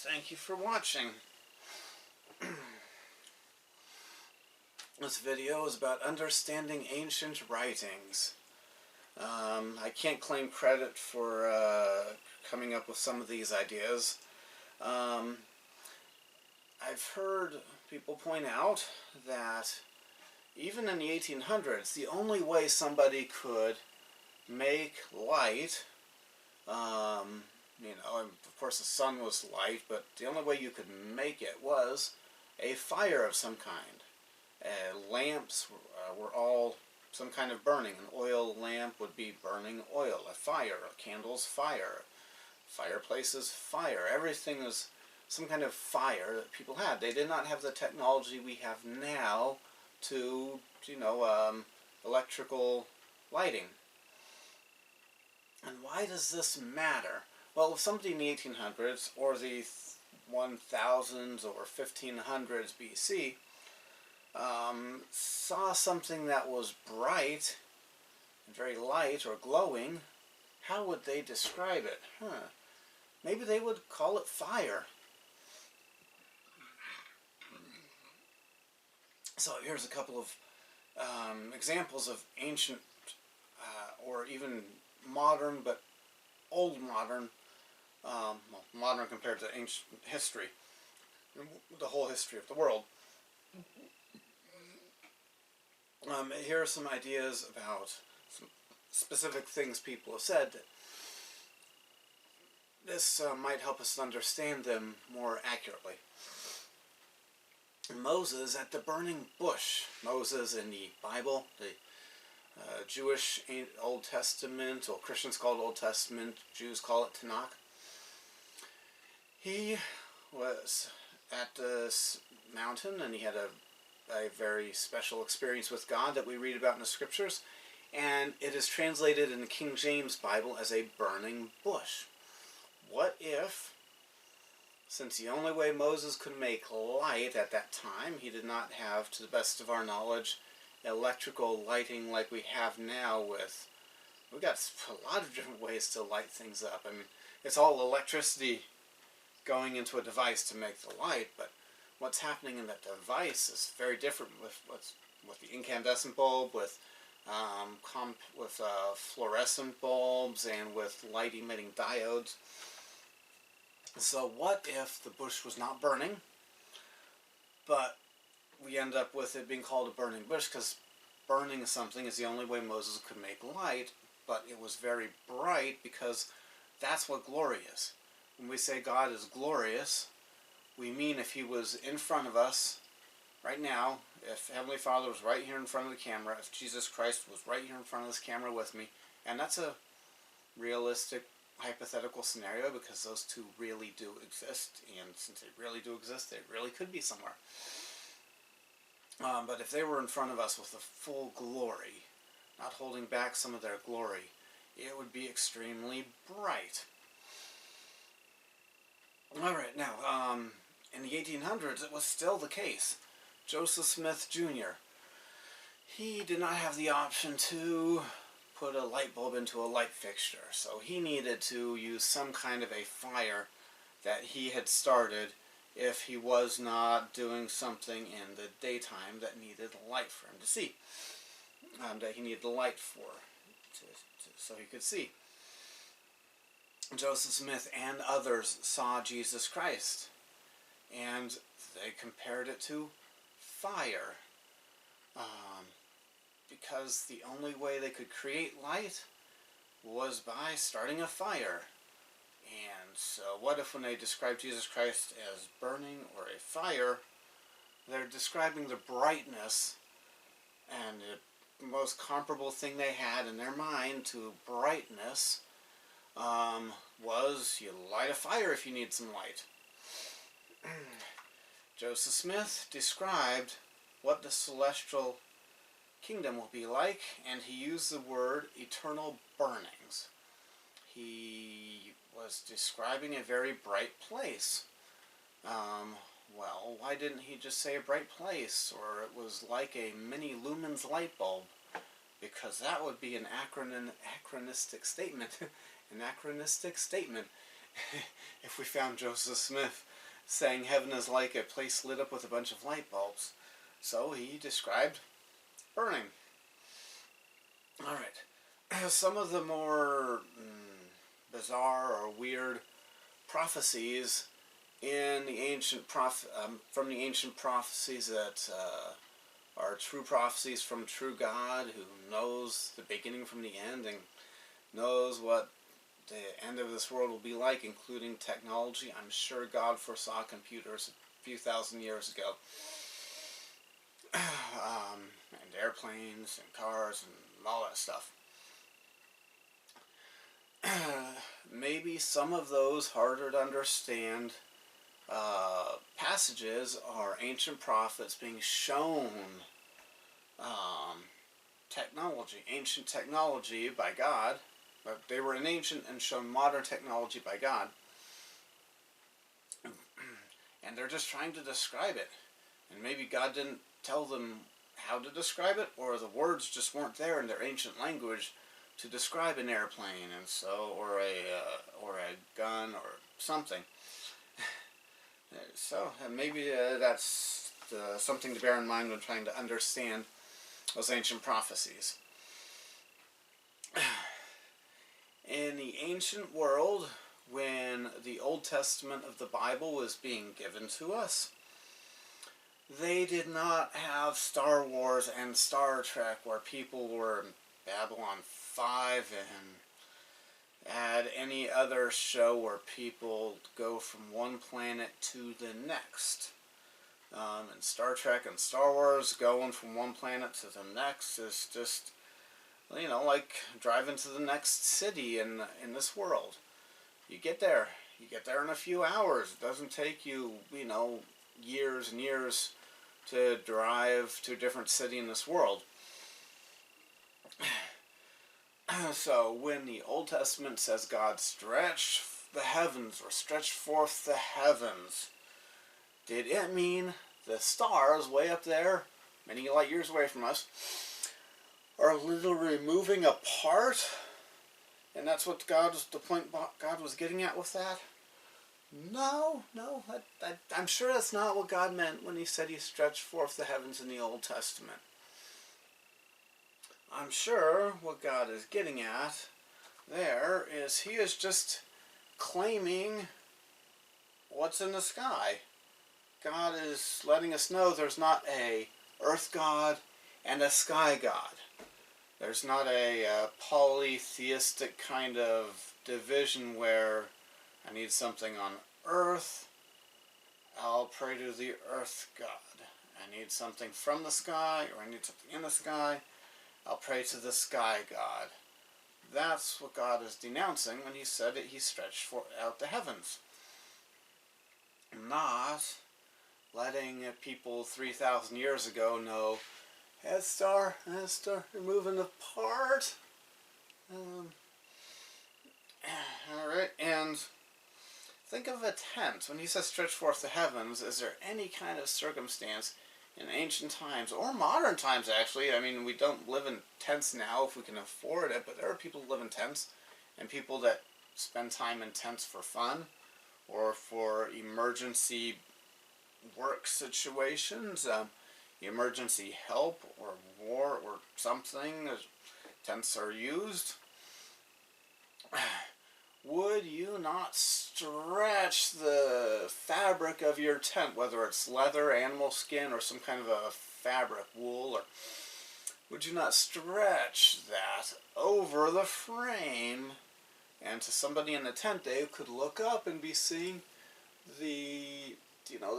Thank you for watching. This video is about understanding ancient writings. I can't claim credit for coming up with some of these ideas. I've heard people point out that even in the 1800s, the only way somebody could make light, of course the sun was light, but the only way you could make it was a fire of some kind. Lamps were all some kind of burning. An oil lamp would be burning oil. A fire, a candle's fire. Fireplaces, fire. Everything was some kind of fire that people had. They did not have the technology we have now to, electrical lighting. And why does this matter? Well, if somebody in the 1800s or the 1000s or 1500s BC saw something that was bright and very light or glowing, how would they describe it? Maybe they would call it fire. So here's a couple of examples of ancient or even modern, but old modern, modern compared to ancient history, the whole history of the world. Here are some ideas about some specific things people have said. This might help us understand them more accurately. Moses at the burning bush. Moses in the Bible, the Jewish Old Testament, or Christians call it Old Testament, Jews call it Tanakh. He was at this mountain and he had a very special experience with God that we read about in the scriptures, and it is translated in the King James Bible as a burning bush. What if, since the only way Moses could make light at that time, he did not have, to the best of our knowledge, electrical lighting like we have now with, we've got a lot of different ways to light things up. I mean, it's all electricity going into a device to make the light, but what's happening in that device is very different with the incandescent bulb, with fluorescent bulbs, and with light-emitting diodes. So what if the bush was not burning, but we end up with it being called a burning bush because burning something is the only way Moses could make light, but it was very bright because that's what glory is. When we say God is glorious, we mean if he was in front of us right now, if Heavenly Father was right here in front of the camera, if Jesus Christ was right here in front of this camera with me, and that's a realistic hypothetical scenario because those two really do exist, and since they really do exist, they really could be somewhere. But if they were in front of us with the full glory, not holding back some of their glory, it would be extremely bright. Alright, now, in the 1800s, it was still the case. Joseph Smith Jr., he did not have the option to put a light bulb into a light fixture, so he needed to use some kind of a fire that he had started if he was not doing something in the daytime that needed light for him to see, that he needed the light for, so he could see. Joseph Smith and others saw Jesus Christ, and they compared it to fire, because the only way they could create light was by starting a fire. And so what if when they describe Jesus Christ as burning or a fire, they're describing the brightness, and the most comparable thing they had in their mind to brightness was you light a fire if you need some light. Joseph Smith described what the celestial kingdom will be like, and he used the word eternal burnings. He was describing a very bright place. Well, why didn't he just say a bright place, or it was like a mini lumens light bulb? Because that would be an anachronistic statement. Anachronistic statement. if we found Joseph Smith saying heaven is like a place lit up with a bunch of light bulbs. So he described burning. Alright. Some of the more bizarre or weird prophecies in the ancient from the ancient prophecies that are true prophecies from true God, who knows the beginning from the end and knows what the end of this world will be like, including technology. I'm sure God foresaw computers a few thousand years ago. And airplanes and cars and all that stuff. Maybe some of those harder to understand passages are ancient prophets being shown ancient technology by God. But they were in ancient and shown modern technology by God. And they're just trying to describe it. And maybe God didn't tell them how to describe it, or the words just weren't there in their ancient language to describe an airplane, and so, or a gun, or something. So maybe that's something to bear in mind when trying to understand those ancient prophecies. In the ancient world, when the Old Testament of the Bible was being given to us, they did not have Star Wars and Star Trek, where people were in Babylon 5 and had any other show where people go from one planet to the next. And Star Trek and Star Wars, going from one planet to the next is just, like driving to the next city in this world. You get there in a few hours. It doesn't take you, years and years to drive to a different city in this world. So when the Old Testament says God stretched the heavens, or stretched forth the heavens, did it mean the stars way up there, many light years away from us, are literally moving apart? And that's what the point God was getting at with that? No, I'm sure that's not what God meant when he said he stretched forth the heavens in the Old Testament. I'm sure what God is getting at there is he is just claiming what's in the sky. God is letting us know there's not a earth God and a sky God. There's not a polytheistic kind of division where I need something on earth, I'll pray to the earth God. I need something from the sky, or I need something in the sky, I'll pray to the sky God. That's what God is denouncing when he said that he stretched out the heavens. Not letting people 3,000 years ago know, Star, you're moving apart. Alright, and think of a tent. When he says stretch forth the heavens, is there any kind of circumstance in ancient times, or modern times actually? I mean, we don't live in tents now if we can afford it, but there are people who live in tents, and people that spend time in tents for fun, or for emergency work situations, emergency help, or war, or something. Tents are used. Would you not stretch the fabric of your tent, whether it's leather, animal skin, or some kind of a fabric, wool, or would you not stretch that over the frame? And to somebody in the tent, they could look up and be seeing the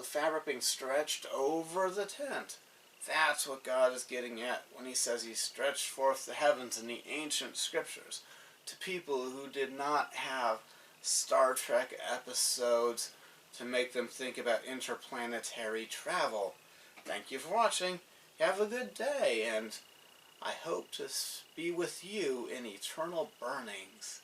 fabric being stretched over the tent. That's what God is getting at when he says he stretched forth the heavens in the ancient scriptures, to people who did not have Star Trek episodes to make them think about interplanetary travel. Thank you for watching. Have a good day, and I hope to be with you in eternal burnings.